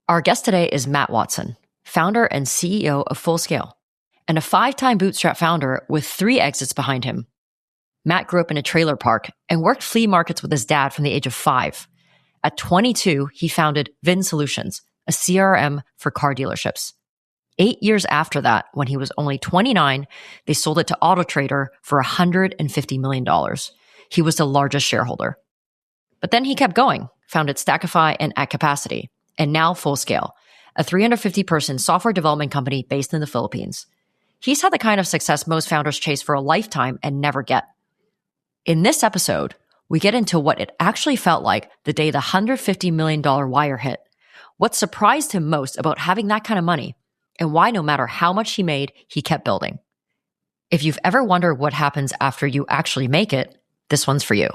Our guest today is Matt Watson, founder and CEO of Fullscale, and a 5-time bootstrap founder with 3 exits behind him. Matt grew up in a trailer park and worked flea markets with his dad from the age of 5. At 22, he founded VinSolutions, a CRM for car dealerships. 8 years after that, when he was only 29, they sold it to AutoTrader for $150 million. He was the largest shareholder. But then he kept going, founded Stackify and At Capacity, and now Fullscale, a 350-person software development company based in the Philippines. He's had the kind of success most founders chase for a lifetime and never get. In this episode, we get into what it actually felt like the day the $150 million wire hit, what surprised him most about having that kind of money, and why no matter how much he made, he kept building. If you've ever wondered what happens after you actually make it, this one's for you.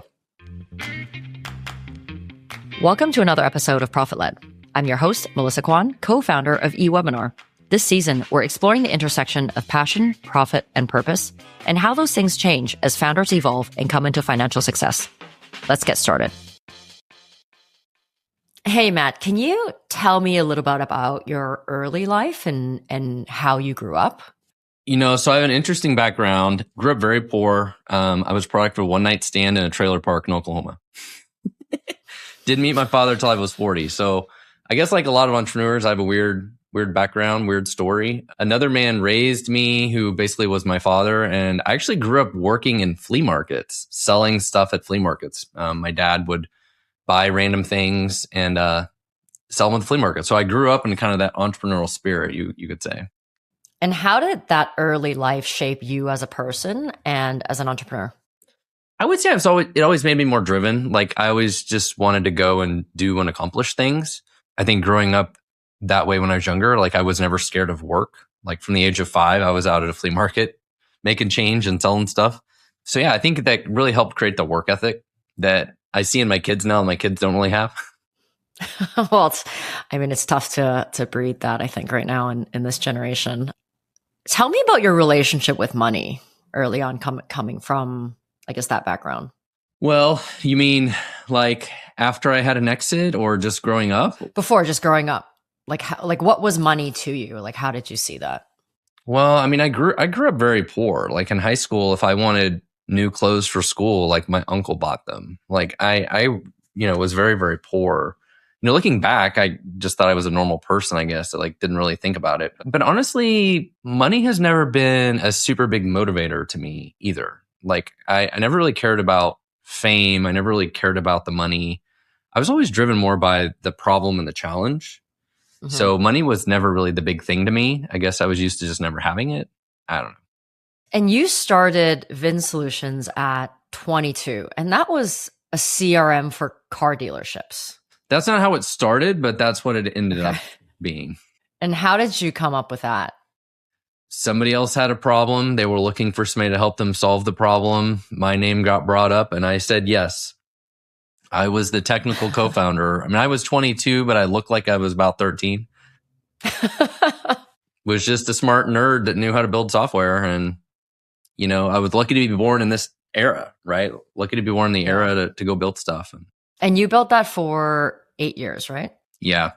Welcome to another episode of Profit Led. I'm your host, Melissa Kwan, co-founder of eWebinar. This season, we're exploring the intersection of passion, profit, and purpose, and how those things change as founders evolve and come into financial success. Let's get started. Hey, Matt, can you tell me a little bit about your early life and how you grew up? So I have an interesting background. Grew up very poor. I was product of a one-night stand in a trailer park in Oklahoma. Didn't meet my father until I was 40. So I guess like a lot of entrepreneurs, I have a weird background, weird story. Another man raised me who basically was my father. And I actually grew up working in flea markets, selling stuff at flea markets. My dad would buy random things and sell them at the flea market. So I grew up in kind of that entrepreneurial spirit, you could say. And how did that early life shape you as a person and as an entrepreneur? I would say it always made me more driven. Like I always just wanted to go and do and accomplish things. I think growing up that way when I was younger, like I was never scared of work. Like from the age of 5, I was out at a flea market making change and selling stuff. So yeah, I think that really helped create the work ethic that I see in my kids now and my kids don't really have. Well, it's tough to breed that, I think, right now in this generation. Tell me about your relationship with money early on coming from, I guess, that background. Well, you mean like after I had an exit or just growing up? Before, just growing up. Like what was money to you? Like, how did you see that? Well, I grew up very poor. Like in high school, if I wanted new clothes for school, like my uncle bought them. Like I was very, very poor. Looking back, I just thought I was a normal person, I guess. I didn't really think about it. But honestly, money has never been a super big motivator to me either. Like I never really cared about fame. I never really cared about the money. I was always driven more by the problem and the challenge. Mm-hmm. So money was never really the big thing to me. I guess I was used to just never having it. I don't know. And you started VinSolutions at 22, and that was a CRM for car dealerships. That's not how it started, but that's what it ended up being. And how did you come up with that? Somebody else had a problem. They were looking for somebody to help them solve the problem. My name got brought up and I said yes. I was the technical co-founder. I was 22, but I looked like I was about 13. Was just a smart nerd that knew how to build software. And, I was lucky to be born in this era, right? Lucky to be born in the era to go build stuff. And you built that for 8 years, right? Yeah.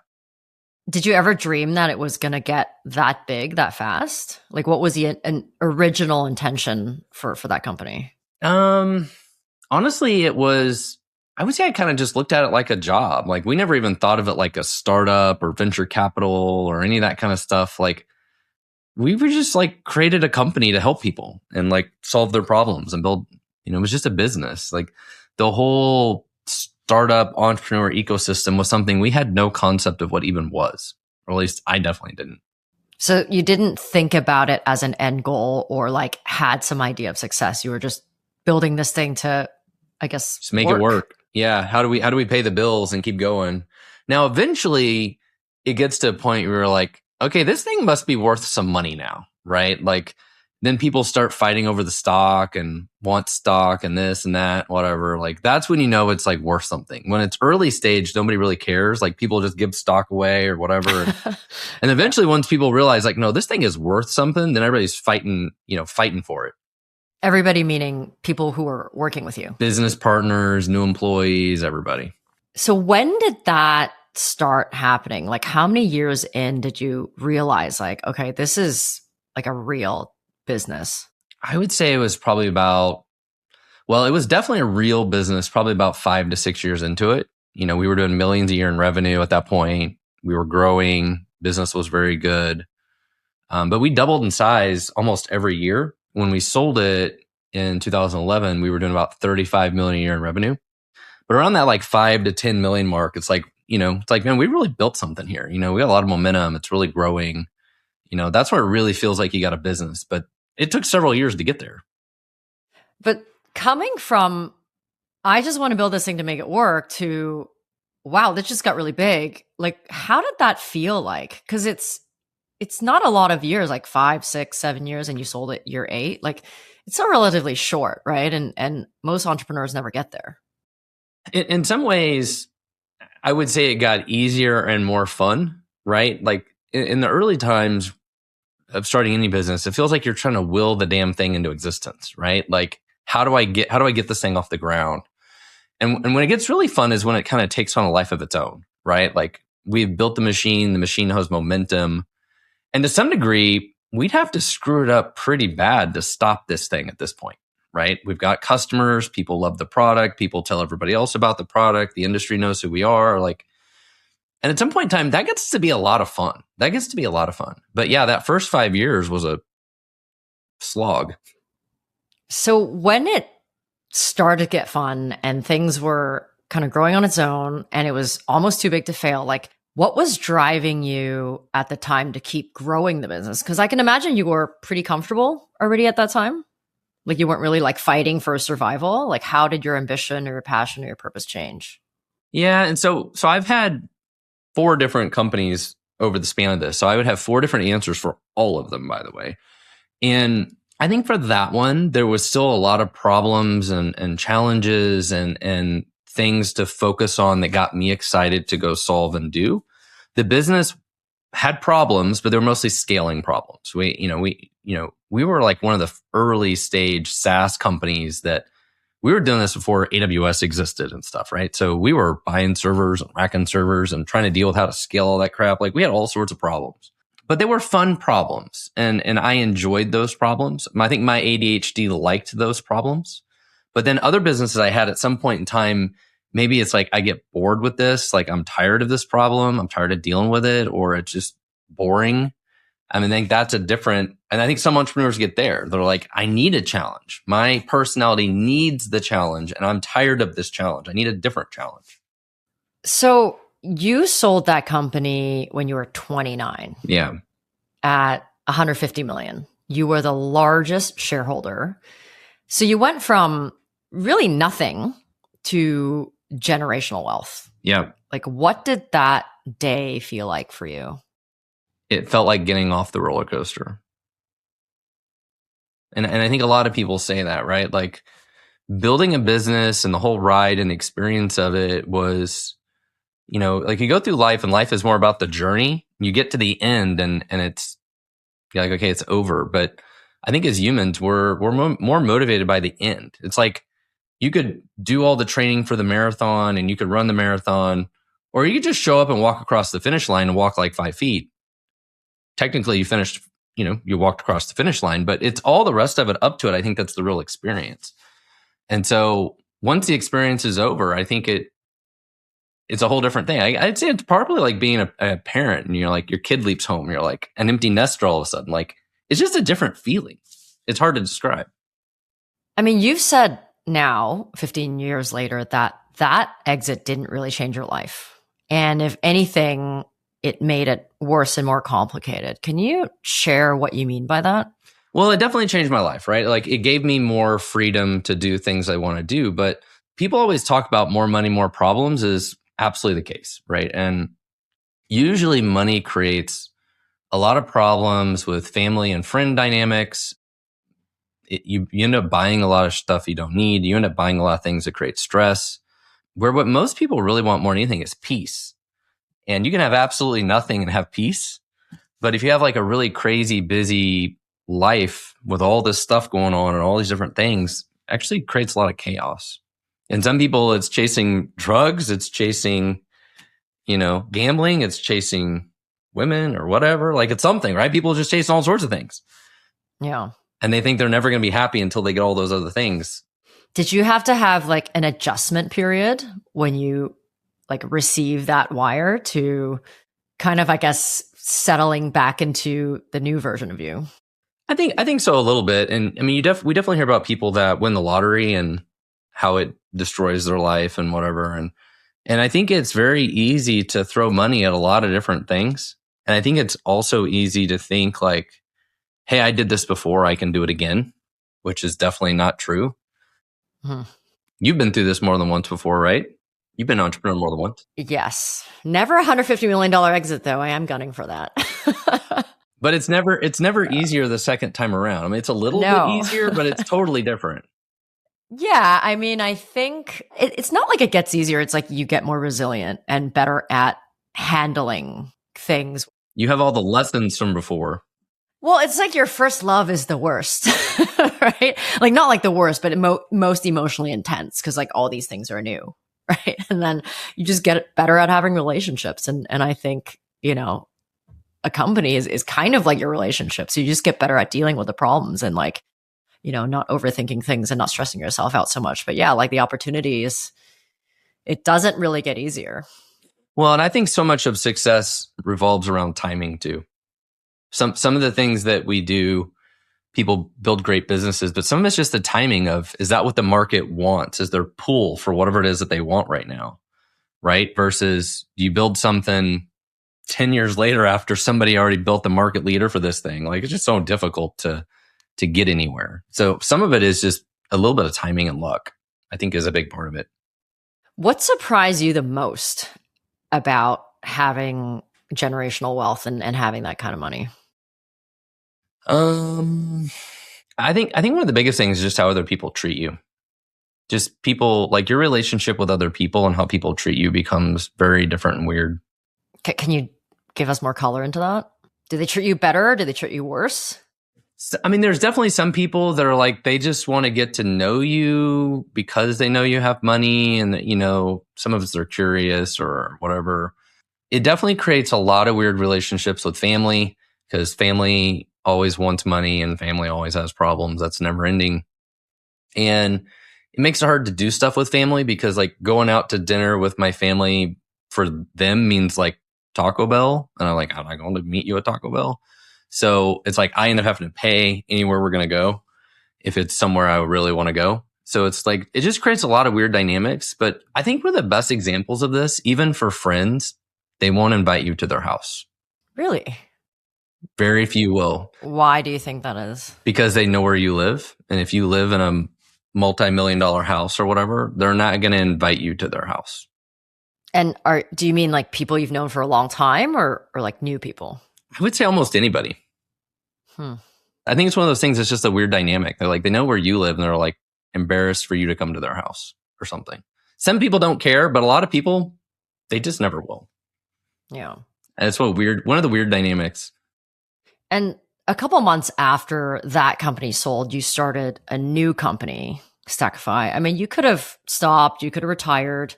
Did you ever dream that it was going to get that big, that fast? Like, what was an original intention for that company? Honestly, I would say I kind of just looked at it like a job. Like, we never even thought of it like a startup or venture capital or any of that kind of stuff. Like, we were just created a company to help people and solve their problems and build, it was just a business. Like, the whole startup entrepreneur ecosystem was something we had no concept of what even was, or at least I definitely didn't. So you didn't think about it as an end goal or had some idea of success. You were just building this thing to, I guess, just make it work. Yeah. How do we pay the bills and keep going? Now, eventually it gets to a point where you're like, okay, this thing must be worth some money now, right? Then people start fighting over the stock and want stock and this and that, whatever. That's when it's worth something. When it's early stage, nobody really cares. People just give stock away or whatever. And eventually once people realize no, this thing is worth something, then everybody's fighting for it. Everybody meaning people who are working with you. Business partners, new employees, everybody. So when did that start happening? Like, how many years in did you realize, like, okay, this is like a real business? I would say it was probably about, well, it was definitely a real business, probably about 5 to 6 years into it. You know, we were doing millions a year in revenue at that point. We were growing. Business was very good. But we doubled in size almost every year. When we sold it in 2011, we were doing about 35 million a year in revenue. But around that like 5 to 10 million mark, it's like, man, we really built something here. We got a lot of momentum. It's really growing. That's where it really feels like you got a business. But it took several years to get there. But coming from, I just want to build this thing to make it work, to, wow, this just got really big. Like, how did that feel like? Because it's not a lot of years, like 5, 6, 7 years, and you sold it year 8. Like, it's still relatively short, right? And most entrepreneurs never get there. In some ways, I would say it got easier and more fun, right? Like in the early times of starting any business, it feels like you're trying to will the damn thing into existence, right? Like, how do I get this thing off the ground? And when it gets really fun is when it kind of takes on a life of its own, right? Like, we've built the machine has momentum. And to some degree, we'd have to screw it up pretty bad to stop this thing at this point, right? We've got customers, people love the product, people tell everybody else about the product, the industry knows who we are, like, and at some point in time, that gets to be a lot of fun. But yeah, that first 5 years was a slog. So when it started to get fun and things were kind of growing on its own and it was almost too big to fail, like, what was driving you at the time to keep growing the business? Because I can imagine you were pretty comfortable already at that time. Like, you weren't really like fighting for survival. Like, how did your ambition or your passion or your purpose change? Yeah. And so I've had 4 different companies over the span of this. So I would have 4 different answers for all of them, by the way. And I think for that one, there was still a lot of problems and challenges and things to focus on that got me excited to go solve and do. The business had problems, but they were mostly scaling problems. We were like one of the early stage SaaS companies that we were doing this before AWS existed and stuff, right? So we were buying servers and racking servers and trying to deal with how to scale all that crap. Like, we had all sorts of problems, but they were fun problems. And I enjoyed those problems. I think my ADHD liked those problems. But then other businesses I had at some point in time, maybe it's like, I get bored with this. Like, I'm tired of this problem. I'm tired of dealing with it, or it's just boring. I think that's and I think some entrepreneurs get there. They're like, I need a challenge. My personality needs the challenge, and I'm tired of this challenge. I need a different challenge. So you sold that company when you were 29. Yeah. At 150 million. You were the largest shareholder. So you went from really nothing to generational wealth. Yeah. Like, what did that day feel like for you? It felt like getting off the roller coaster. And I think a lot of people say that, right? Like, building a business and the whole ride and experience of it was, like, you go through life and life is more about the journey. You get to the end and it's, you're like, okay, it's over. But I think as humans, we're more motivated by the end. It's like, you could do all the training for the marathon and you could run the marathon, or you could just show up and walk across the finish line and walk like 5 feet. Technically, you finished, you walked across the finish line, but it's all the rest of it up to it. I think that's the real experience. And so once the experience is over, I think it's a whole different thing. I'd say it's probably like being a parent and like your kid leaps home. You're like an empty nester all of a sudden. Like, it's just a different feeling. It's hard to describe. I mean, you've said now, 15 years later, that exit didn't really change your life. And if anything, it made it worse and more complicated. Can you share what you mean by that? Well, it definitely changed my life, right? Like, it gave me more freedom to do things I want to do. But people always talk about more money, more problems is absolutely the case, right? And usually money creates a lot of problems with family and friend dynamics. You end up buying a lot of stuff you don't need. You end up buying a lot of things that create stress. Where what most people really want more than anything is peace. And you can have absolutely nothing and have peace. But if you have like a really crazy, busy life with all this stuff going on and all these different things, actually creates a lot of chaos. And some people, it's chasing drugs, it's chasing, Gambling, it's chasing women or whatever. Like it's something, right? People just chasing all sorts of things. Yeah. And they think they're never going to be happy until they get all those other things. Did you have to have like an adjustment period when you like receive that wire to kind of, I guess, settling back into the new version of you? I think so a little bit. And I mean, we definitely hear about people that win the lottery and how it destroys their life and whatever. And I think it's very easy to throw money at a lot of different things. And I think it's also easy to think like, hey, I did this before, I can do it again, which is definitely not true. You've been through this more than once before, right? You've been an entrepreneur more than once. Yes. Never a $150 million exit, though. I am gunning for that. But it's never easier the second time around. I mean, it's a little bit easier, but it's totally different. Yeah. I mean, I think it's not like it gets easier. It's like you get more resilient and better at handling things. You have all the lessons from before. Well, it's like your first love is the worst, right? Like not like the worst, but most emotionally intense because like all these things are new, right? And then you just get better at having relationships. And I think, a company is kind of like your relationship. So you just get better at dealing with the problems and like, not overthinking things and not stressing yourself out so much. But yeah, like the opportunities, it doesn't really get easier. Well, and I think so much of success revolves around timing too. Some of the things that we do, people build great businesses, but some of it's just the timing of, is that what the market wants? Is there pull for whatever it is that they want right now? Right? Versus you build something 10 years later after somebody already built the market leader for this thing. Like it's just so difficult to get anywhere. So some of it is just a little bit of timing and luck, I think is a big part of it. What surprised you the most about having generational wealth and having that kind of money? I think one of the biggest things is just how other people treat you. Just people, like your relationship with other people and how people treat you becomes very different and weird. Can you give us more color into that? Do they treat you better? Do they treat you worse? So, I mean, there's definitely some people that are like, they just want to get to know you because they know you have money and that, some of us are curious or whatever. It definitely creates a lot of weird relationships with family because family always wants money and family always has problems. That's never ending. And it makes it hard to do stuff with family because like going out to dinner with my family for them means like Taco Bell. And I'm like, I'm not going to meet you at Taco Bell. So it's like I end up having to pay anywhere we're going to go if it's somewhere I really want to go. So it's like, it just creates a lot of weird dynamics. But I think we're the best examples of this, even for friends, they won't invite you to their house. Really? Very few will. Why do you think that is? Because they know where you live. And if you live in a multi-million-dollar house or whatever, they're not going to invite you to their house. And do you mean like people you've known for a long time or like new people? I would say almost anybody. I think it's one of those things that's just a weird dynamic. They're like, they know where you live and they're like embarrassed for you to come to their house or something. Some people don't care, but a lot of people, they just never will. Yeah. And it's one of the weird dynamics. And a couple months after that company sold, you started a new company, Stackify. I mean, you could have stopped, you could have retired.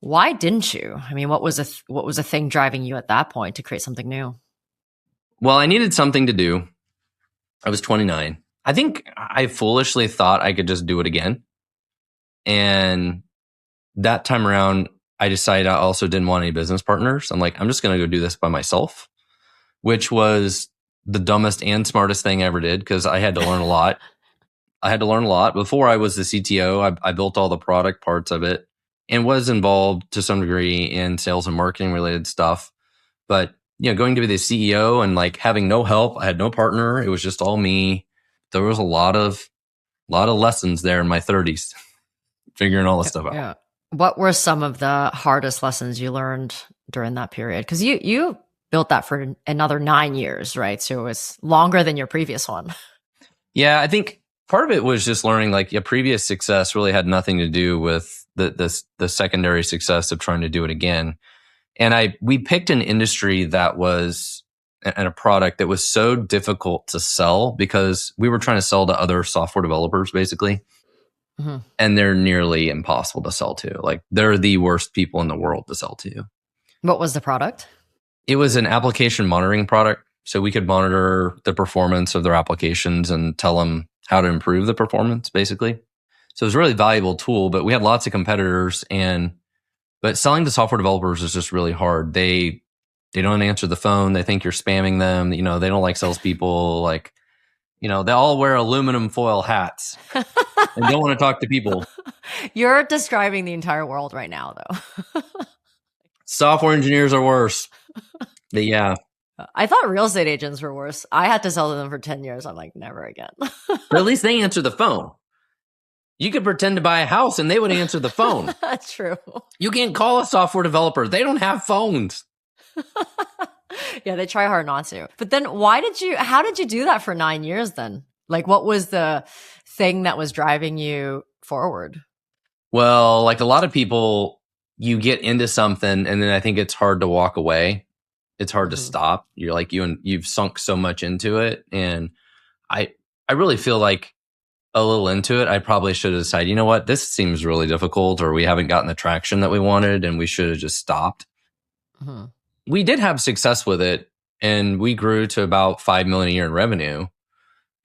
Why didn't you? I mean, what was a thing driving you at that point to create something new? Well, I needed something to do. I was 29. I think I foolishly thought I could just do it again. And that time around, I decided I also didn't want any business partners. I'm like, I'm just going to go do this by myself, which was the dumbest and smartest thing I ever did because I had to learn a lot. Before I was the CTO, I built all the product parts of it and was involved to some degree in sales and marketing related stuff. But going to be the CEO and like having no help, I had no partner. It was just all me. There was a lot of lessons there in my 30s, figuring all this stuff out. Yeah. What were some of the hardest lessons you learned during that period? Because you built that for another 9 years, right? So it was longer than your previous one. Yeah, I think part of it was just learning like your previous success really had nothing to do with the secondary success of trying to do it again. And we picked an industry that was and a product that was so difficult to sell because we were trying to sell to other software developers basically. Mm-hmm. And they're nearly impossible to sell to. Like they're the worst people in the world to sell to. What was the product? It was an application monitoring product. So we could monitor the performance of their applications and tell them how to improve the performance, basically. So it was a really valuable tool, but we had lots of competitors, but selling to software developers is just really hard. They don't answer the phone. They think you're spamming them. You know, they don't like salespeople. Like, you know, they all wear aluminum foil hats and don't want to talk to people. You're describing the entire world right now, though. Software engineers are worse. But yeah. I thought real estate agents were worse. I had to sell to them for 10 years. I'm like, never again. But at least they answer the phone. You could pretend to buy a house and they would answer the phone. That's true. You can't call a software developer. They don't have phones. Yeah, they try hard not to. But then how did you do that for 9 years then? Like, what was the thing that was driving you forward? Well, like a lot of people, you get into something and then I think it's hard to walk away. It's hard to stop. You're like, you've sunk so much into it. And I really feel like a little into it, I probably should have decided, you know what, this seems really difficult, or we haven't gotten the traction that we wanted, and we should have just stopped. Mm-hmm. We did have success with it, and we grew to about $5 million a year in revenue,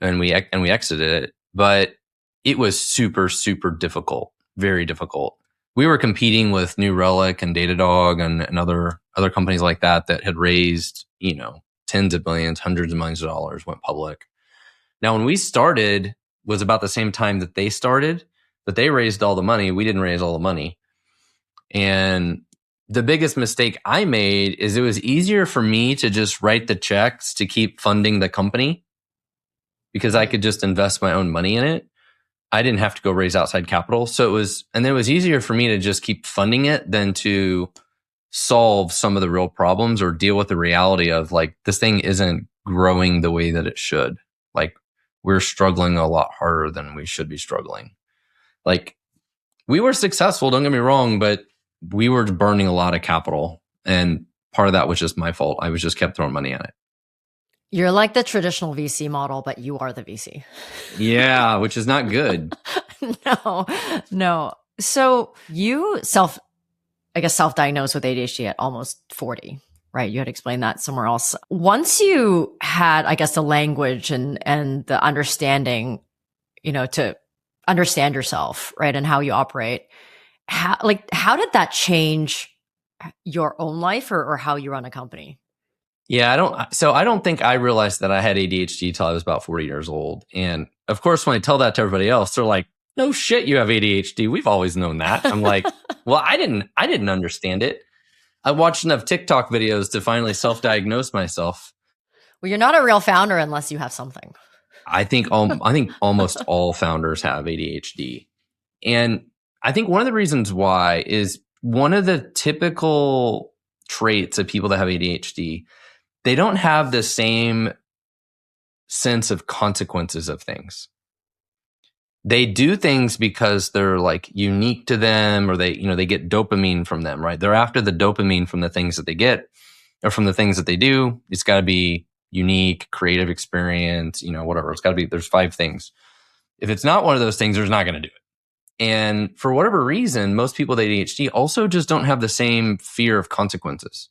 and we exited it. But it was super, super difficult, very difficult. We were competing with New Relic and Datadog and other companies like that had raised, you know, tens of millions, hundreds of millions of dollars, went public. Now, when we started, was about the same time that they started, but they raised all the money. We didn't raise all the money. And the biggest mistake I made is it was easier for me to just write the checks to keep funding the company because I could just invest my own money in it. I didn't have to go raise outside capital. So it was easier for me to just keep funding it than to solve some of the real problems or deal with the reality of like, this thing isn't growing the way that it should. Like, we're struggling a lot harder than we should be struggling. Like, we were successful, don't get me wrong, but we were burning a lot of capital. And part of that was just my fault. I was just kept throwing money at it. You're like the traditional VC model, but you are the VC. Yeah, which is not good. No. So you self-diagnosed with ADHD at almost 40, right? You had explained that somewhere else. Once you had, I guess, the language and the understanding, you know, to understand yourself, right? And how you operate, how did that change your own life or how you run a company? Yeah, I don't think I realized that I had ADHD till I was about 40 years old. And of course, when I tell that to everybody else, they're like, no shit, you have ADHD. We've always known that. I'm like, well, I didn't understand it. I watched enough TikTok videos to finally self-diagnose myself. Well, you're not a real founder unless you have something. I think almost all founders have ADHD. And I think one of the reasons why is one of the typical traits of people that have ADHD, they don't have the same sense of consequences of things. They do things because they're like unique to them, or they get dopamine from them, right? They're after the dopamine from the things that they get or from the things that they do. It's got to be unique, creative experience, whatever. It's got to be, there's 5 things. If it's not one of those things, there's not going to do it. And for whatever reason, most people with ADHD also just don't have the same fear of consequences.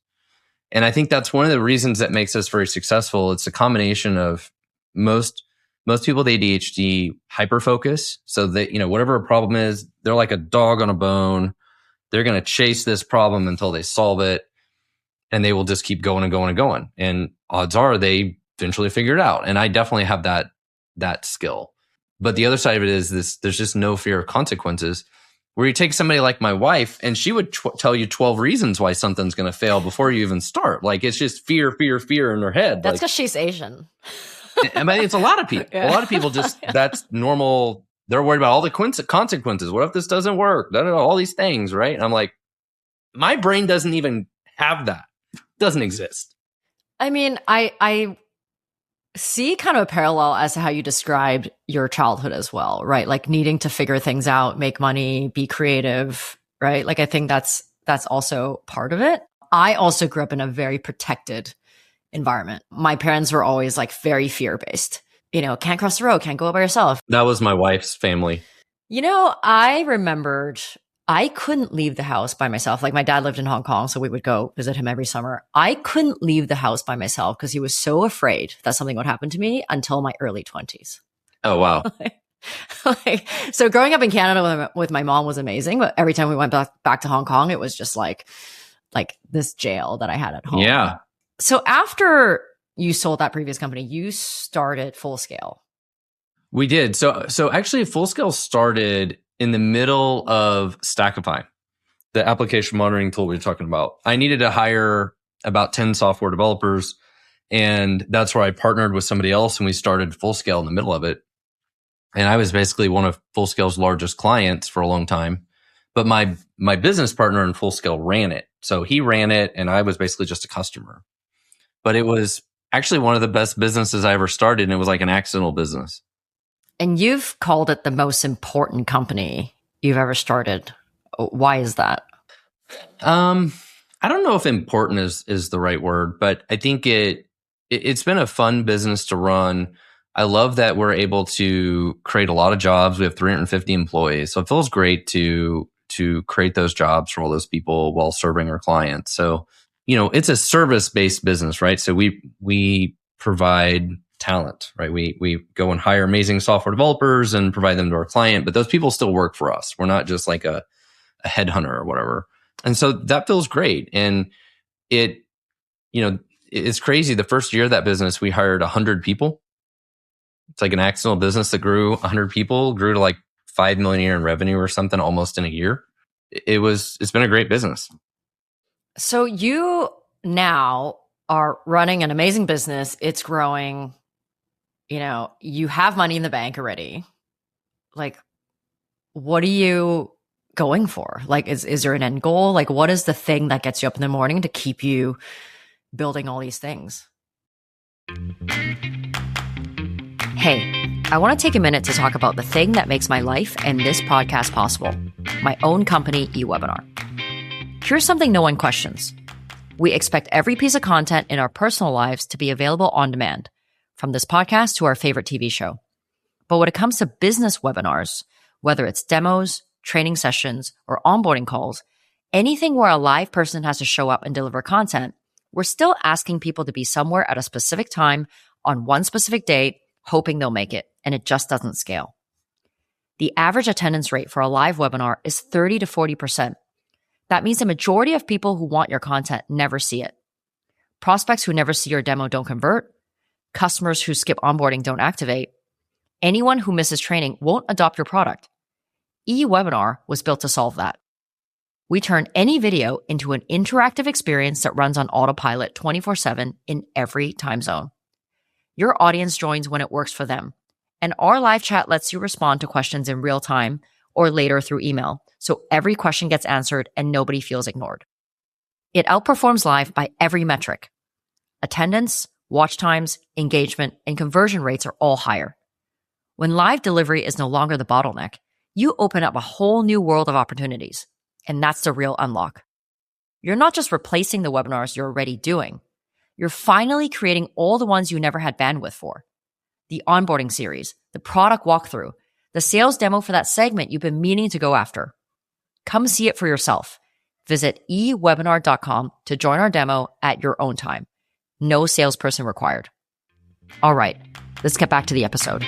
And I think that's one of the reasons that makes us very successful. It's a combination of most people with ADHD hyper-focus. So that, whatever a problem is, they're like a dog on a bone. They're going to chase this problem until they solve it. And they will just keep going and going and going. And odds are they eventually figure it out. And I definitely have that skill. But the other side of it is this: there's just no fear of consequences. Where you take somebody like my wife, and she would tell you 12 reasons why something's going to fail before you even start. Like, it's just fear in her head. That's because she's Asian. I mean, it's a lot of people. Yeah. A lot of people just, that's normal. They're worried about all the consequences. What if this doesn't work? All these things, right? And I'm like, my brain doesn't even have that. It doesn't exist. I mean, I see kind of a parallel as to how you described your childhood as well, right? Like needing to figure things out, make money, be creative, right? Like, I think that's also part of it. I also grew up in a very protected environment. My parents were always like very fear-based. Can't cross the road, can't go out by yourself. That was my wife's family. I remembered I couldn't leave the house by myself. Like my dad lived in Hong Kong, so we would go visit him every summer. I couldn't leave the house by myself because he was so afraid that something would happen to me until my early 20s. Oh, wow. So growing up in Canada with my mom was amazing, but every time we went back to Hong Kong, it was just like this jail that I had at home. Yeah. So after you sold that previous company, you started Full Scale. We did. So actually Full Scale started in the middle of Stackify, the application monitoring tool we were talking about. I needed to hire about 10 software developers, and that's where I partnered with somebody else, and we started Full Scale in the middle of it. And I was basically one of Full Scale's largest clients for a long time. But my business partner in Full Scale ran it. So he ran it, and I was basically just a customer. But it was actually one of the best businesses I ever started, and it was like an accidental business. And you've called it the most important company you've ever started. Why is that? I don't know if important is the right word, but I think it's been a fun business to run. I love that we're able to create a lot of jobs. We have 350 employees. So it feels great to create those jobs for all those people while serving our clients. So, it's a service-based business, right? So we provide talent, right? We go and hire amazing software developers and provide them to our client, but those people still work for us. We're not just like a headhunter or whatever. And so that feels great. And it's crazy. The first year of that business, we hired 100 people. It's like an accidental business that grew 100 people, grew to like 5 million a year in revenue or something almost in a year. It's been a great business. So you now are running an amazing business. It's growing. You have money in the bank already. Like, what are you going for? Like, is there an end goal? Like, what is the thing that gets you up in the morning to keep you building all these things? Hey, I want to take a minute to talk about the thing that makes my life and this podcast possible, my own company, eWebinar. Here's something no one questions. We expect every piece of content in our personal lives to be available on demand, from this podcast to our favorite TV show. But when it comes to business webinars, whether it's demos, training sessions, or onboarding calls, anything where a live person has to show up and deliver content, we're still asking people to be somewhere at a specific time on one specific date, hoping they'll make it, and it just doesn't scale. The average attendance rate for a live webinar is 30 to 40%. That means the majority of people who want your content never see it. Prospects who never see your demo don't convert. Customers who skip onboarding don't activate. Anyone who misses training won't adopt your product. eWebinar was built to solve that. We turn any video into an interactive experience that runs on autopilot 24/7 in every time zone. Your audience joins when it works for them, and our live chat lets you respond to questions in real time or later through email, so every question gets answered and nobody feels ignored. It outperforms live by every metric. Attendance, watch times, engagement, and conversion rates are all higher. When live delivery is no longer the bottleneck, you open up a whole new world of opportunities, and that's the real unlock. You're not just replacing the webinars you're already doing. You're finally creating all the ones you never had bandwidth for. The onboarding series, the product walkthrough, the sales demo for that segment you've been meaning to go after. Come see it for yourself. Visit ewebinar.com to join our demo at your own time. No salesperson required. All right, let's get back to the episode.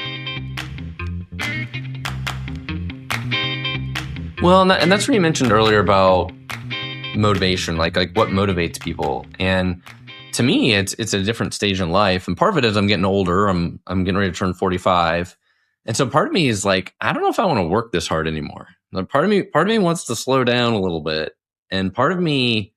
Well, and that's what you mentioned earlier about motivation, like what motivates people. And to me, it's a different stage in life. And part of it is I'm getting older. I'm getting ready to turn 45. And so part of me is like, I don't know if I want to work this hard anymore. Like part of me wants to slow down a little bit. And part of me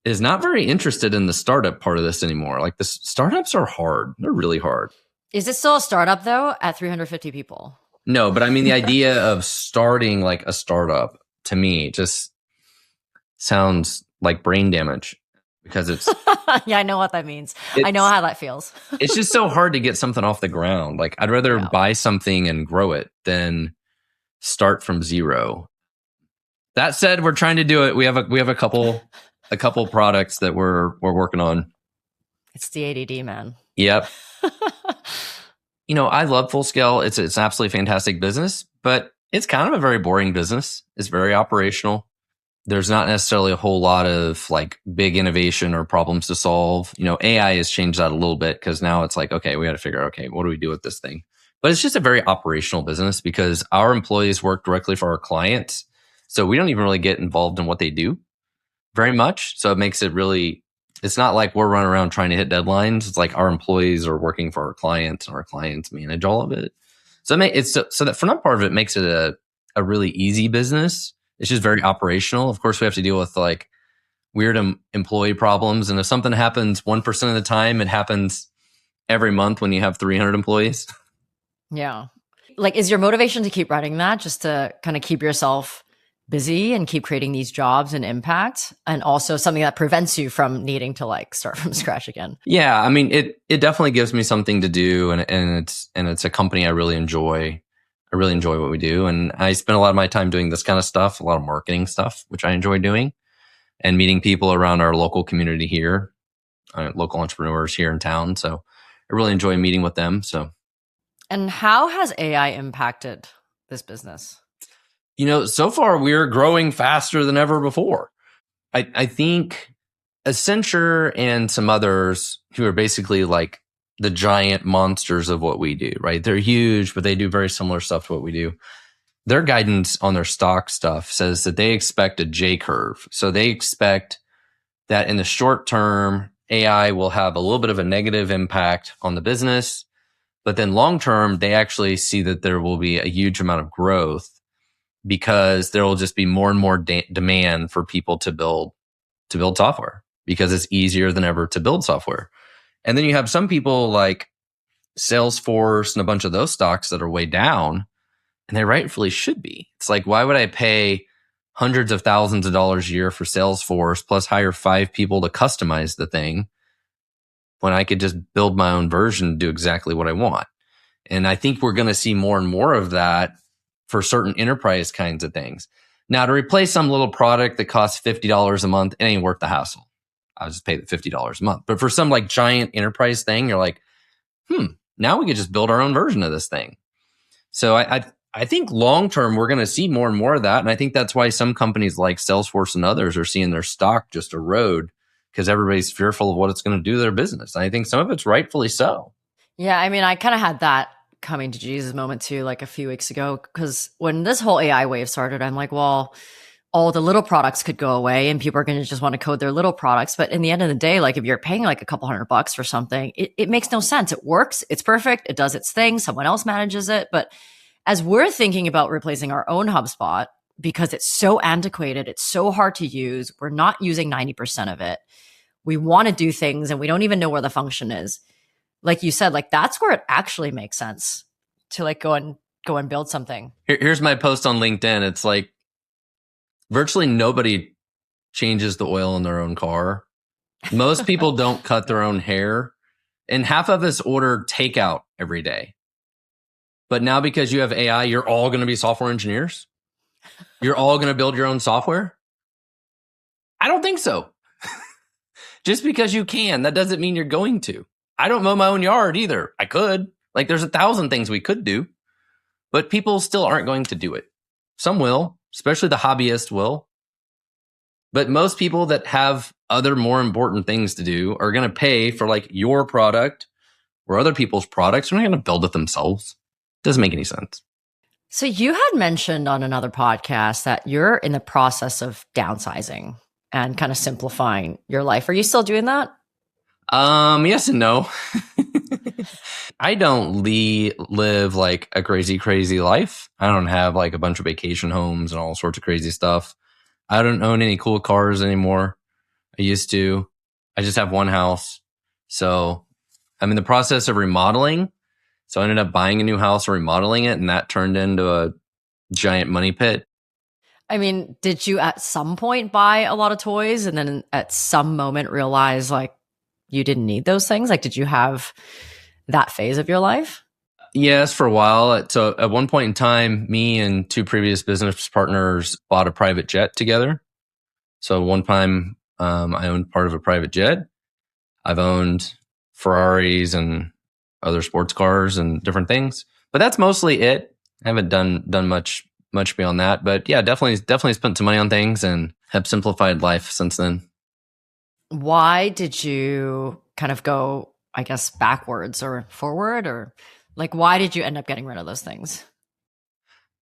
is not very interested in the startup part of this anymore. Like the startups are hard. They're really hard. Is it still a startup though at 350 people? No, but I mean, the idea of starting like a startup to me just sounds like brain damage because it's. Yeah, I know what that means. I know how that feels. It's just so hard to get something off the ground. Like I'd rather buy something and grow it than start from zero. That said, we're trying to do it. We have a couple products that we're working on. It's the ADD, man. Yep. I love Full Scale. It's an absolutely fantastic business, but It's kind of a very boring business. It's very operational. There's not necessarily a whole lot of like big innovation or problems to solve. AI has changed that a little bit because now it's like, okay, we got to figure out, okay, what do we do with this thing? But it's just a very operational business because our employees work directly for our clients. So we don't even really get involved in what they do very much. So it makes it really, it's not like we're running around trying to hit deadlines. It's like our employees are working for our clients and our clients manage all of it. So that for that part of it makes it a really easy business. It's just very operational. Of course, we have to deal with like weird employee problems. And if something happens 1% of the time, it happens every month when you have 300 employees. Yeah. Like, is your motivation to keep running that just to kind of keep yourself busy and keep creating these jobs and impact, and also something that prevents you from needing to like start from scratch again? Yeah. I mean, it definitely gives me something to do, and it's a company I really enjoy. I really enjoy what we do. And I spend a lot of my time doing this kind of stuff, a lot of marketing stuff, which I enjoy doing, and meeting people around our local community here, local entrepreneurs here in town. So I really enjoy meeting with them. So. And how has AI impacted this business? So far we're growing faster than ever before. I think Accenture and some others who are basically like the giant monsters of what we do, right? They're huge, but they do very similar stuff to what we do. Their guidance on their stock stuff says that they expect a J curve. So they expect that in the short term, AI will have a little bit of a negative impact on the business. But then long term, they actually see that there will be a huge amount of growth because there will just be more and more demand for people to build software because it's easier than ever to build software. And then you have some people like Salesforce and a bunch of those stocks that are way down, and they rightfully should be. It's like, why would I pay hundreds of thousands of dollars a year for Salesforce plus hire 5 people to customize the thing when I could just build my own version and do exactly what I want? And I think we're going to see more and more of that for certain enterprise kinds of things. Now, to replace some little product that costs $50 a month, it ain't worth the hassle. I'll just pay the $50 a month. But for some like giant enterprise thing, you're like, now we could just build our own version of this thing. So I think long term, we're going to see more and more of that. And I think that's why some companies like Salesforce and others are seeing their stock just erode because everybody's fearful of what it's going to do to their business. And I think some of it's rightfully so. Yeah. I mean, I kind of had that coming to Jesus moment too, like a few weeks ago, because when this whole AI wave started, I'm like, well, all the little products could go away and people are going to just want to code their little products. But in the end of the day, like if you're paying like a couple $100 for something, it makes no sense. It works. It's perfect. It does its thing. Someone else manages it. But as we're thinking about replacing our own HubSpot, because it's so antiquated, it's so hard to use, we're not using 90% of it. We want to do things and we don't even know where the function is. Like you said, like that's where it actually makes sense to like go and build something. Here's my post on LinkedIn. It's like virtually nobody changes the oil in their own car. Most people don't cut their own hair, and half of us order takeout every day. But now because you have AI, you're all going to be software engineers? You're all going to build your own software? I don't think so. Just because you can, that doesn't mean you're going to. I don't mow my own yard either. I could. Like there's 1,000 things we could do, but people still aren't going to do it. Some will, especially the hobbyist will. But most people that have other more important things to do are going to pay for like your product or other people's products. They're not going to build it themselves. Doesn't make any sense. So you had mentioned on another podcast that you're in the process of downsizing and kind of simplifying your life. Are you still doing that? Yes and no. I don't live like a crazy life. I don't have like a bunch of vacation homes and all sorts of crazy stuff. I don't own any cool cars anymore. I used to. I just have one house. So I'm in the process of remodeling. So I ended up buying a new house, remodeling it, and that turned into a giant money pit. I mean, did you at some point buy a lot of toys and then at some moment realize like you didn't need those things? Like, did you have that phase of your life? Yes, for a while. So at one point in time, me and 2 previous business partners bought a private jet together. So one time I owned part of a private jet. I've owned Ferraris and other sports cars and different things, but that's mostly it. I haven't done much much beyond that. But yeah, definitely spent some money on things and have simplified life since then. Why did you kind of go, I guess, backwards or forward, or like, why did you end up getting rid of those things?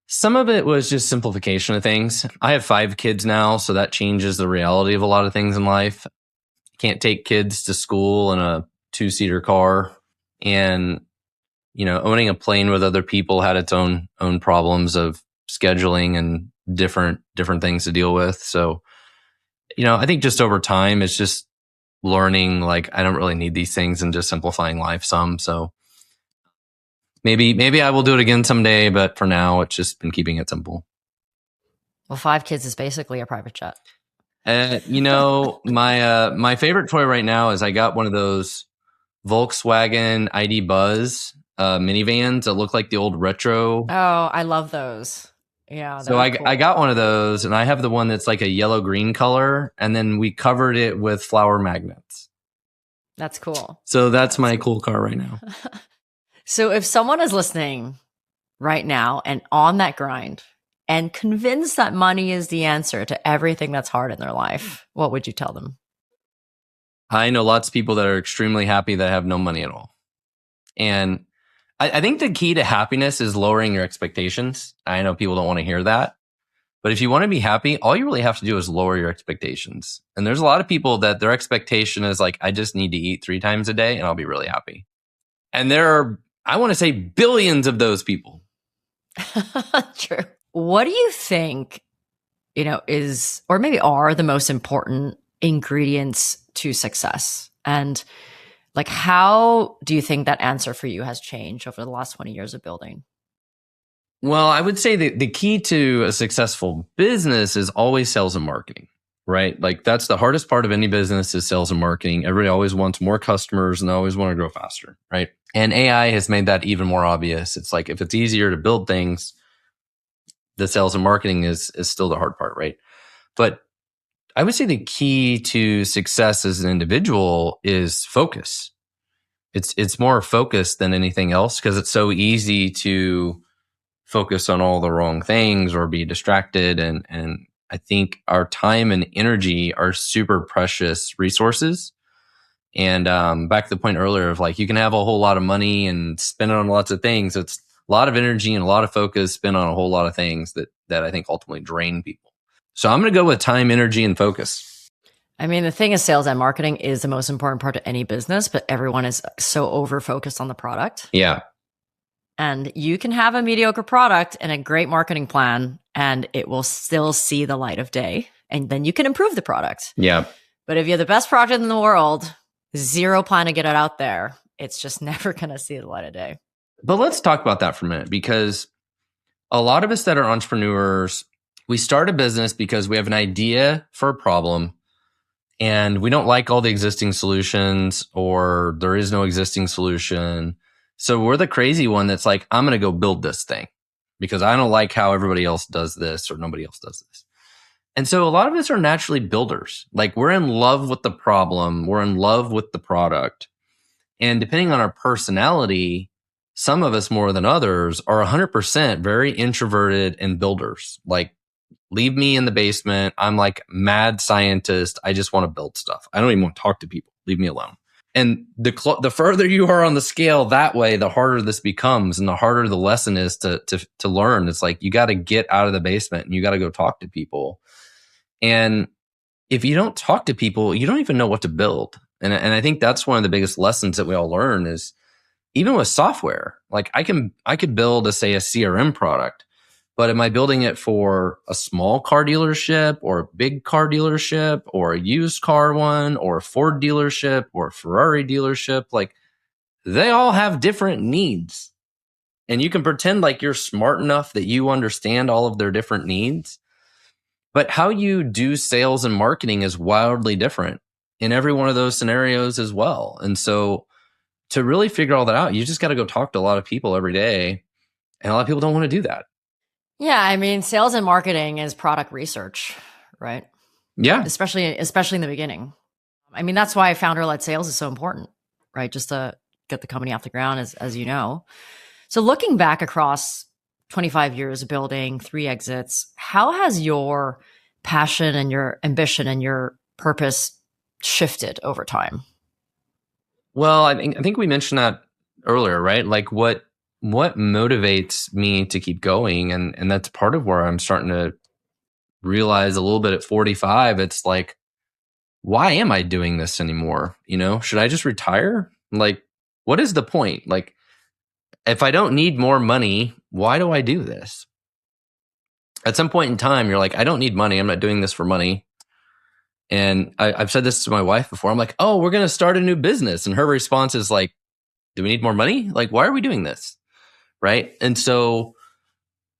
Some of it was just simplification of things. I have 5 kids now, so that changes the reality of a lot of things in life. Can't take kids to school in a 2-seater car, and owning a plane with other people had its own problems of scheduling and different things to deal with. So, I think just over time, it's just learning, like, I don't really need these things and just simplifying life some. So maybe I will do it again someday, but for now, it's just been keeping it simple. Well, 5 kids is basically a private jet. My favorite toy right now is I got one of those Volkswagen ID Buzz minivans that look like the old retro. Oh, I love those. Yeah. So I got one of those, and I have the one that's like a yellow-green color, and then we covered it with flower magnets. That's cool. So that's my cool car right now. So if someone is listening right now and on that grind and convinced that money is the answer to everything that's hard in their life, what would you tell them? I know lots of people that are extremely happy that have no money at all. And I think the key to happiness is lowering your expectations. I know people don't want to hear that. But if you want to be happy, all you really have to do is lower your expectations. And there's a lot of people that their expectation is like, I just need to eat 3 times a day and I'll be really happy. And there are, I want to say, billions of those people. True. What do you think, is, or maybe are the most important ingredients to success? And like, how do you think that answer for you has changed over the last 20 years of building? Well, I would say the key to a successful business is always sales and marketing, right? Like, that's the hardest part of any business is sales and marketing. Everybody always wants more customers and they always want to grow faster, right? And AI has made that even more obvious. It's like, if it's easier to build things, the sales and marketing is still the hard part, right? But I would say the key to success as an individual is focus. It's more focus than anything else, because it's so easy to focus on all the wrong things or be distracted. And I think our time and energy are super precious resources. And back to the point earlier of like, you can have a whole lot of money and spend it on lots of things. It's a lot of energy and a lot of focus spent on a whole lot of things that I think ultimately drain people. So I'm going to go with time, energy, and focus. I mean, the thing is, sales and marketing is the most important part of any business, but everyone is so over-focused on the product. Yeah. And you can have a mediocre product and a great marketing plan, and it will still see the light of day. And then you can improve the product. Yeah. But if you have the best product in the world, zero plan to get it out there, it's just never going to see the light of day. But let's talk about that for a minute, because a lot of us that are entrepreneurs, we start a business because we have an idea for a problem and we don't like all the existing solutions, or there is no existing solution. So we're the crazy one that's like, I'm going to go build this thing because I don't like how everybody else does this or nobody else does this. And so a lot of us are naturally builders. Like, we're in love with the problem. We're in love with the product. And depending on our personality, some of us more than others are 100% very introverted and builders. Like, leave me in the basement. I'm like mad scientist. I just want to build stuff. I don't even want to talk to people. Leave me alone. And the further you are on the scale that way, the harder this becomes, and the harder the lesson is to learn. It's like, you got to get out of the basement and you got to go talk to people. And if you don't talk to people, you don't even know what to build. And I think that's one of the biggest lessons that we all learn is, even with software, like I could build a CRM product, but am I building it for a small car dealership or a big car dealership or a used car one or a Ford dealership or a Ferrari dealership? Like, they all have different needs, and you can pretend like you're smart enough that you understand all of their different needs. But how you do sales and marketing is wildly different in every one of those scenarios as well. And so to really figure all that out, you just got to go talk to a lot of people every day. And a lot of people don't want to do that. Yeah. I mean, sales and marketing is product research, right? Yeah. Especially in the beginning. I mean, that's why founder-led sales is so important, right? Just to get the company off the ground, as you know. So looking back across 25 years building 3 exits. How has your passion and your ambition and your purpose shifted over time? Well, I think we mentioned that earlier, right? Like what motivates me to keep going, and that's part of where I'm starting to realize a little bit at 45. It's like, why am I doing this anymore? Should I just retire? Like, what is the point? Like, if I don't need more money, why do I do this? At some point in time, you're like, I don't need money. I'm not doing this for money. And I've said this to my wife before. I'm like, oh, we're going to start a new business. And her response is like, do we need more money? Like, why are we doing this? Right. And so,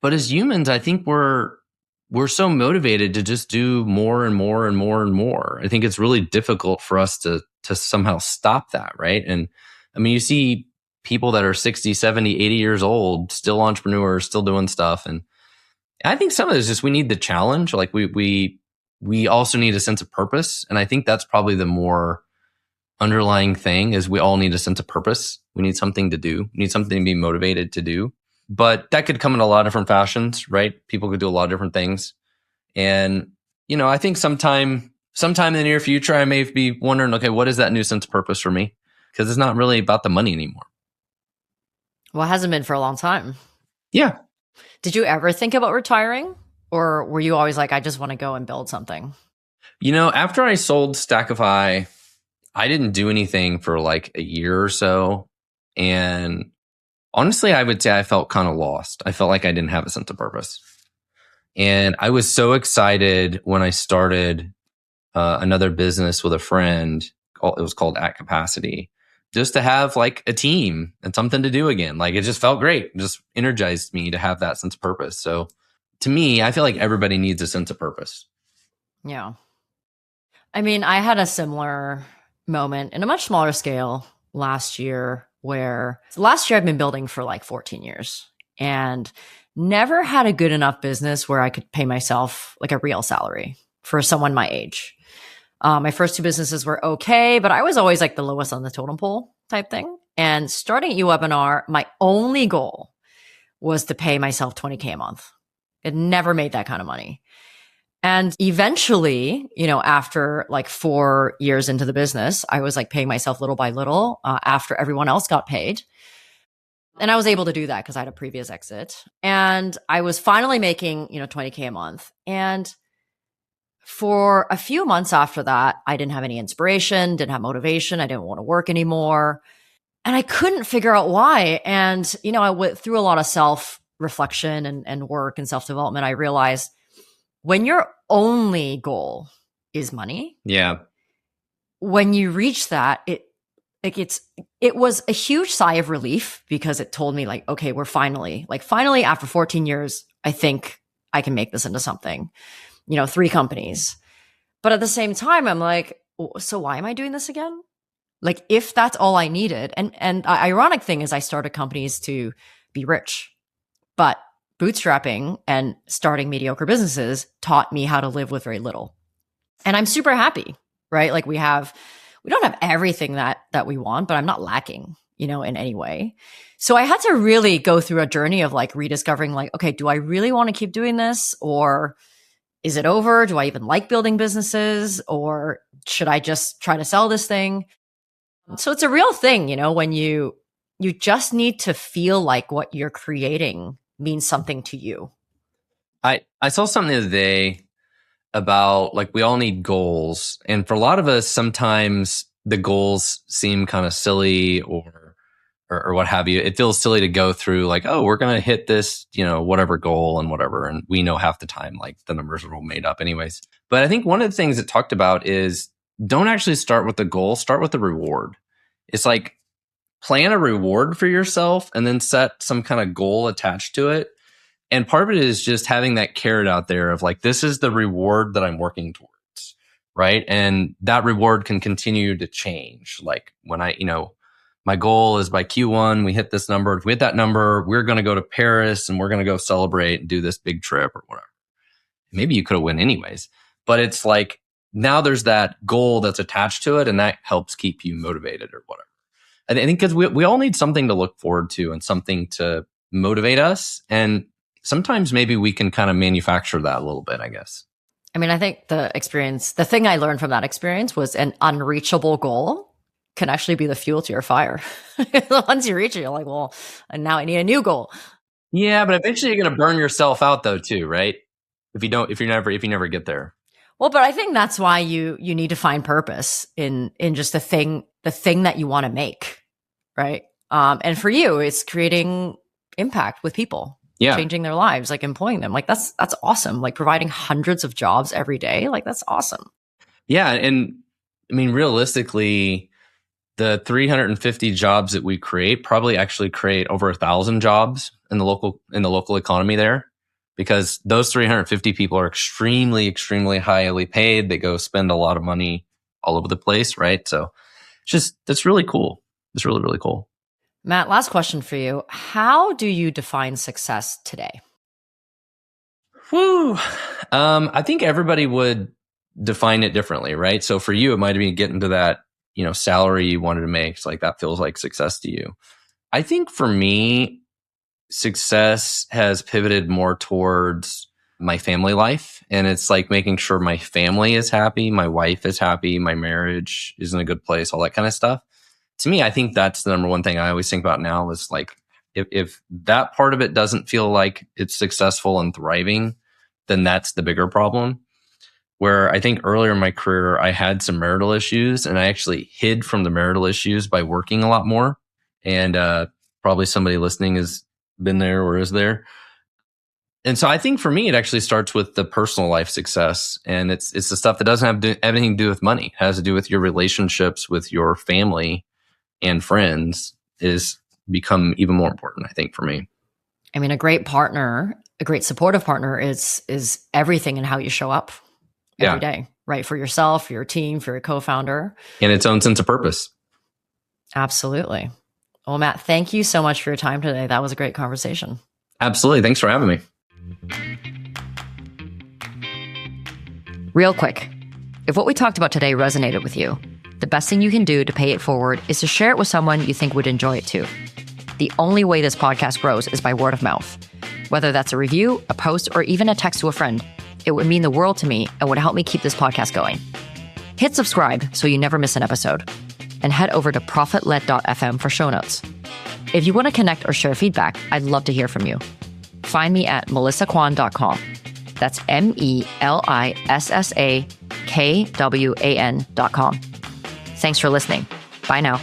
but as humans, I think we're so motivated to just do more and more and more and more. I think it's really difficult for us to somehow stop that. Right. And I mean, you see people that are 60, 70, 80 years old, still entrepreneurs, still doing stuff. And I think some of it is just, we need the challenge. Like we also need a sense of purpose. And I think that's probably the more underlying thing, is we all need a sense of purpose. We need something to do. We need something to be motivated to do. But that could come in a lot of different fashions, right? People could do a lot of different things. And, I think sometime in the near future, I may be wondering, okay, what is that new sense of purpose for me? Because it's not really about the money anymore. Well, it hasn't been for a long time. Yeah. Did you ever think about retiring? Or were you always like, I just want to go and build something? After I sold Stackify, I didn't do anything for like a year or so. And honestly, I would say I felt kind of lost. I felt like I didn't have a sense of purpose. And I was so excited when I started another business with a friend. It was called At Capacity, just to have like a team and something to do again. Like, it just felt great. It just energized me to have that sense of purpose. So to me, I feel like everybody needs a sense of purpose. Yeah. I mean, I had a similar moment in a much smaller scale last year, where last year I've been building for like 14 years and never had a good enough business where I could pay myself like a real salary for someone my age. My first 2 businesses were okay, but I was always like the lowest on the totem pole type thing. And starting at UWebinar, my only goal was to pay myself $20K a month. It never made that kind of money. And eventually, after like 4 years into the business, I was like paying myself little by little after everyone else got paid. And I was able to do that because I had a previous exit. And I was finally making, $20K a month. And for a few months after that, I didn't have any inspiration, didn't have motivation. I didn't want to work anymore. And I couldn't figure out why. And, I went through a lot of self-reflection and work and self-development. I realized when your only goal is money, Yeah. when you reach that, it was a huge sigh of relief, because it told me like, okay, we're finally after 14 years, I think I can make this into something, 3 companies. But at the same time, I'm like, so why am I doing this again? Like, if that's all I needed. And the ironic thing is I started companies to be rich, but bootstrapping and starting mediocre businesses taught me how to live with very little. And I'm super happy, right? Like we don't have everything that we want, but I'm not lacking, in any way. So I had to really go through a journey of like rediscovering like, okay, do I really want to keep doing this? Or is it over? Do I even like building businesses? Or should I just try to sell this thing? So it's a real thing, when you just need to feel like what you're creating means something to you. I saw something the other day about like we all need goals. And for a lot of us, sometimes the goals seem kind of silly or what have you. It feels silly to go through like, oh, we're going to hit this, whatever goal and whatever. And we know half the time, like the numbers are all made up anyways. But I think one of the things it talked about is don't actually start with the goal, start with the reward. It's like plan a reward for yourself and then set some kind of goal attached to it. And part of it is just having that carrot out there of like, this is the reward that I'm working towards, right? And that reward can continue to change. Like when my goal is by Q1, we hit this number. If we hit that number, we're going to go to Paris and we're going to go celebrate and do this big trip or whatever. Maybe you could have won anyways, but it's like now there's that goal that's attached to it and that helps keep you motivated or whatever. I think because we all need something to look forward to and something to motivate us. And sometimes maybe we can kind of manufacture that a little bit, I guess. I mean, I think the thing I learned from that experience was an unreachable goal can actually be the fuel to your fire. Once you reach it, you're like, well, and now I need a new goal. Yeah, but eventually you're going to burn yourself out though, too, right? If you never get there. Well, but I think that's why you need to find purpose in just the thing that you want to make, right? And for you, it's creating impact with people. Yeah. Changing their lives, like employing them. Like that's awesome. Like providing hundreds of jobs every day. Like that's awesome. Yeah. And I mean, realistically, the 350 jobs that we create probably actually create over 1,000 jobs in the local economy there, because those 350 people are extremely, extremely highly paid. They go spend a lot of money all over the place. Right. So that's really cool. It's really, really cool. Matt, last question for you. How do you define success today? I think everybody would define it differently, right? So for you, it might be getting to that, salary you wanted to make. It's like that feels like success to you. I think for me, success has pivoted more towards my family life. And it's like making sure my family is happy, my wife is happy, my marriage is in a good place, all that kind of stuff. To me, I think that's the number one thing I always think about now is like, if that part of it doesn't feel like it's successful and thriving, then that's the bigger problem. Where I think earlier in my career, I had some marital issues and I actually hid from the marital issues by working a lot more. And probably somebody listening has been there or is there. And so I think for me, it actually starts with the personal life success. And it's the stuff that doesn't have anything to do with money. It has to do with your relationships with your family and friends is become even more important, I think, for me. I mean, a great partner, a great supportive partner is everything in how you show up every day, right? For yourself, for your team, for your co-founder. And its own sense of purpose. Absolutely. Well, Matt, thank you so much for your time today. That was a great conversation. Absolutely. Thanks for having me. Real quick, if what we talked about today resonated with you, the best thing you can do to pay it forward is to share it with someone you think would enjoy it too. The only way this podcast grows is by word of mouth. Whether that's a review, a post, or even a text to a friend, it would mean the world to me and would help me keep this podcast going. Hit subscribe so you never miss an episode. And head over to profitled.fm for show notes. If you want to connect or share feedback, I'd love to hear from you. Find me at melissakwan.com. That's MELISSAKWAN.com. Thanks for listening. Bye now.